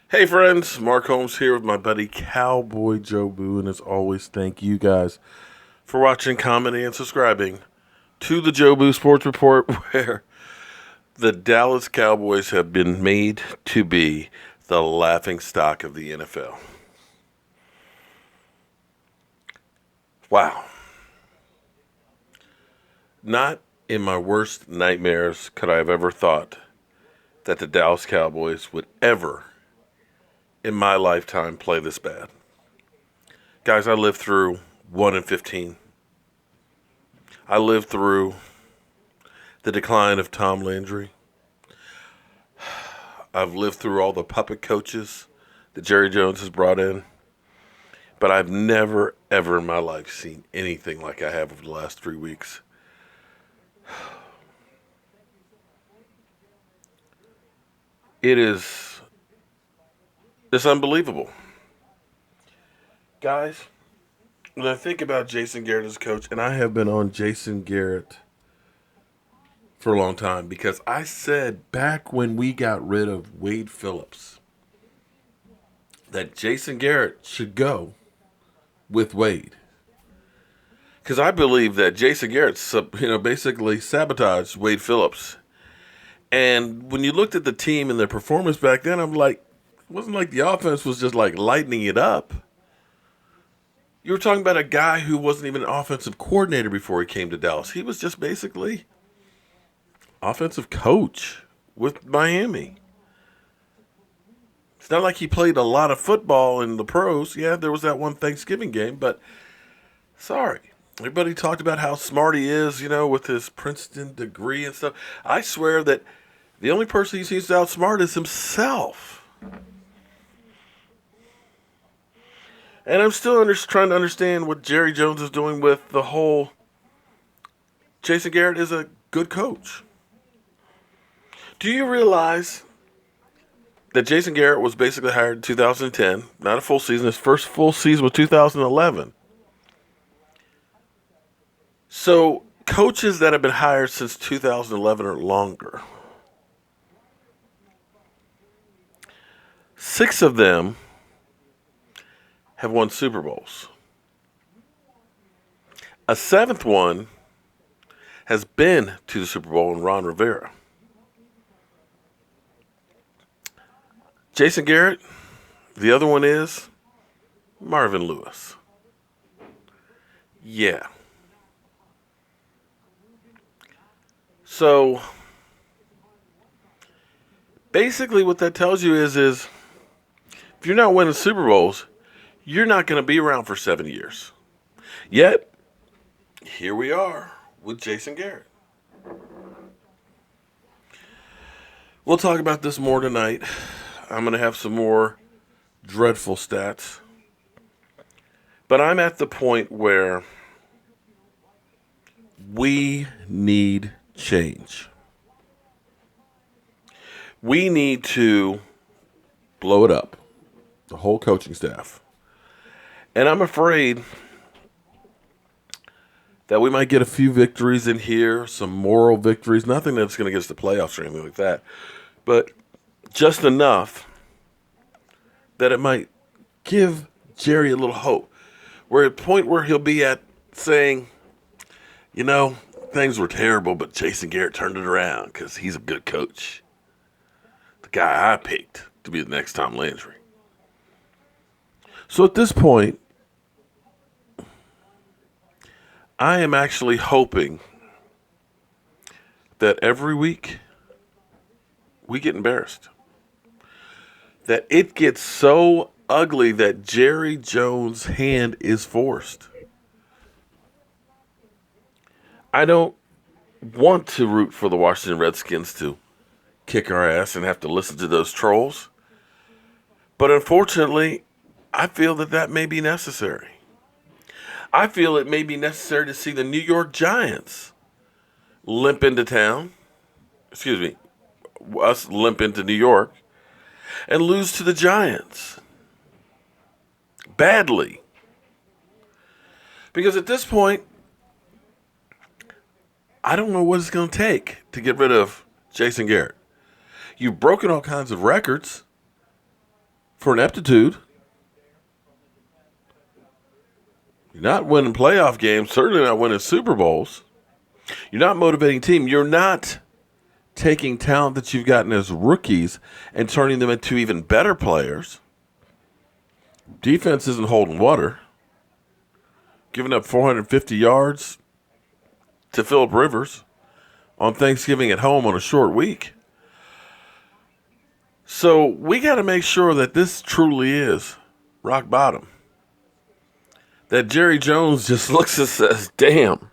Hey friends, Mark Holmes here with my buddy Cowboy Joe Boo, and as always, thank you guys for watching, commenting, and subscribing to the Joe Boo Sports Report, where the Dallas Cowboys have been made to be the laughing stock of the NFL. Wow. Not in my worst nightmares could I have ever thought that the Dallas Cowboys would ever, in my lifetime, play this bad. Guys, I lived through 1 and 15. I lived through the decline of Tom Landry. I've lived through all the puppet coaches that Jerry Jones has brought in, but I've never, ever in my life seen anything like I have over the last 3 weeks. It's unbelievable. Guys, when I think about Jason Garrett as a coach, and I have been on Jason Garrett for a long time because I said back when we got rid of Wade Phillips that Jason Garrett should go with Wade. Because I believe that Jason Garrett, basically sabotaged Wade Phillips. And when you looked at the team and their performance back then, I'm like, it wasn't like the offense was just like lightening it up. You were talking about a guy who wasn't even an offensive coordinator before he came to Dallas. He was just basically offensive coach with Miami. It's not like he played a lot of football in the pros. Yeah, there was that one Thanksgiving game, but sorry. Everybody talked about how smart he is, with his Princeton degree and stuff. I swear that the only person he seems to outsmart is himself. And I'm still trying to understand what Jerry Jones is doing with the whole Jason Garrett is a good coach. Do you realize that Jason Garrett was basically hired in 2010, not a full season. His first full season was 2011. So coaches that have been hired since 2011 or longer, 6 of them have won Super Bowls. A 7th one has been to the Super Bowl in Ron Rivera. Jason Garrett, the other one is Marvin Lewis. Yeah. So basically what that tells you is if you're not winning Super Bowls, you're not going to be around for 7 years. Yet, here we are with Jason Garrett. We'll talk about this more tonight. I'm going to have some more dreadful stats. But I'm at the point where we need change. We need to blow it up, the whole coaching staff. And I'm afraid that we might get a few victories in here, some moral victories, nothing that's going to get us to playoffs or anything like that, but just enough that it might give Jerry a little hope. We're at a point where he'll be at saying, things were terrible, but Jason Garrett turned it around because he's a good coach. The guy I picked to be the next Tom Landry. So at this point, I am actually hoping that every week we get embarrassed. That it gets so ugly that Jerry Jones' hand is forced. I don't want to root for the Washington Redskins to kick our ass and have to listen to those trolls. But unfortunately, I feel that may be necessary. I feel it may be necessary to see the New York Giants limp into town. Excuse me, us limp into New York and lose to the Giants. Badly. Because at this point, I don't know what it's going to take to get rid of Jason Garrett. You've broken all kinds of records. for ineptitude. You're not winning playoff games, certainly not winning Super Bowls. You're not motivating team. You're not taking talent that you've gotten as rookies and turning them into even better players. Defense isn't holding water. Giving up 450 yards to Phillip Rivers on Thanksgiving at home on a short week. So we got to make sure that this truly is rock bottom. That Jerry Jones just looks and says, damn,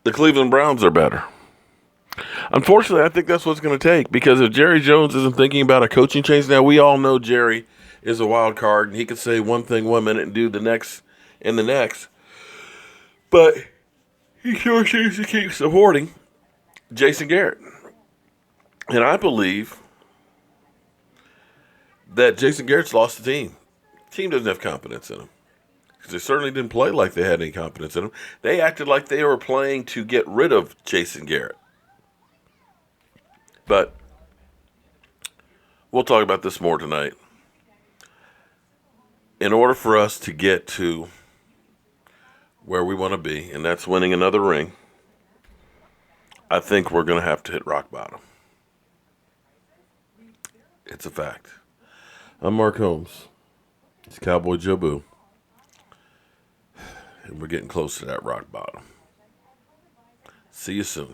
the Cleveland Browns are better. Unfortunately, I think that's what's going to take, because if Jerry Jones isn't thinking about a coaching change, now we all know Jerry is a wild card, and he could say one thing 1 minute and do the next in the next. But he sure seems to keep supporting Jason Garrett. And I believe that Jason Garrett's lost the team. The team doesn't have confidence in him, because they certainly didn't play like they had any confidence in him. They acted like they were playing to get rid of Jason Garrett. But we'll talk about this more tonight. In order for us to get to where we want to be, and that's winning another ring, I think we're going to have to hit rock bottom. It's a fact. I'm Mark Holmes. It's Cowboy Joe Boo. And we're getting close to that rock bottom. See you soon.